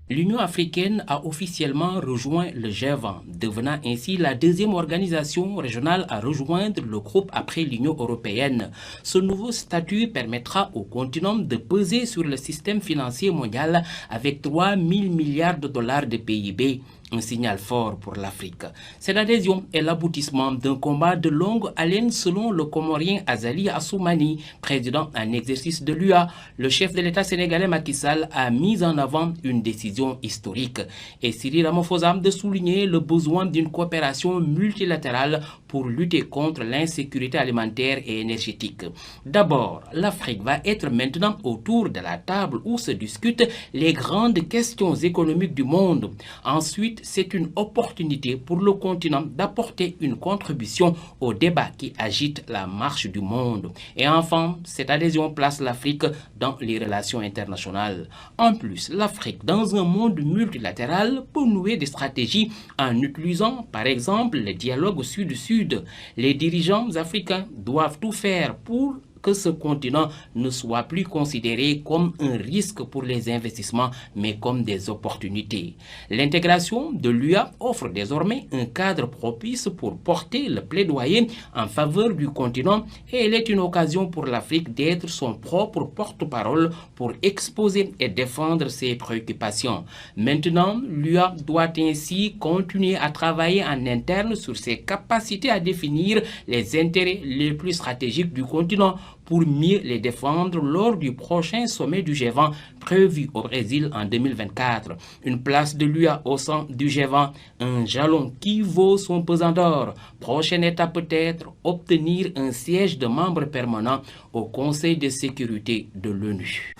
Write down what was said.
L'Union africaine a officiellement rejoint le G20, devenant ainsi la deuxième organisation régionale à rejoindre le groupe après l'Union européenne. Ce nouveau statut permettra au continent de peser sur le système financier mondial avec 3 000 milliards de dollars de PIB. Un signal fort pour l'Afrique. Cette adhésion est l'aboutissement d'un combat de longue haleine selon le Comorien Azali Assoumani, président en exercice de l'UA. Le chef de l'État sénégalais Macky Sall a mis en avant une décision historique. Et Cyril Ramaphosa de souligner le besoin d'une coopération multilatérale pour lutter contre l'insécurité alimentaire et énergétique. D'abord, l'Afrique va être maintenant autour de la table où se discutent les grandes questions économiques du monde. Ensuite, c'est une opportunité pour le continent d'apporter une contribution au débat qui agite la marche du monde. Et enfin, cette adhésion place l'Afrique dans les relations internationales. En plus, l'Afrique, dans un monde multilatéral, peut nouer des stratégies en utilisant, par exemple, le dialogue sud-sud. Les dirigeants africains doivent tout faire pour que ce continent ne soit plus considéré comme un risque pour les investissements, mais comme des opportunités. L'intégration de l'UA offre désormais un cadre propice pour porter le plaidoyer en faveur du continent et elle est une occasion pour l'Afrique d'être son propre porte-parole pour exposer et défendre ses préoccupations. Maintenant, l'UA doit ainsi continuer à travailler en interne sur ses capacités à définir les intérêts les plus stratégiques du continent pour mieux les défendre lors du prochain sommet du G20 prévu au Brésil en 2024. Une place de l'UA au sein du G20, un jalon qui vaut son pesant d'or. Prochaine étape peut-être, obtenir un siège de membre permanent au Conseil de sécurité de l'ONU.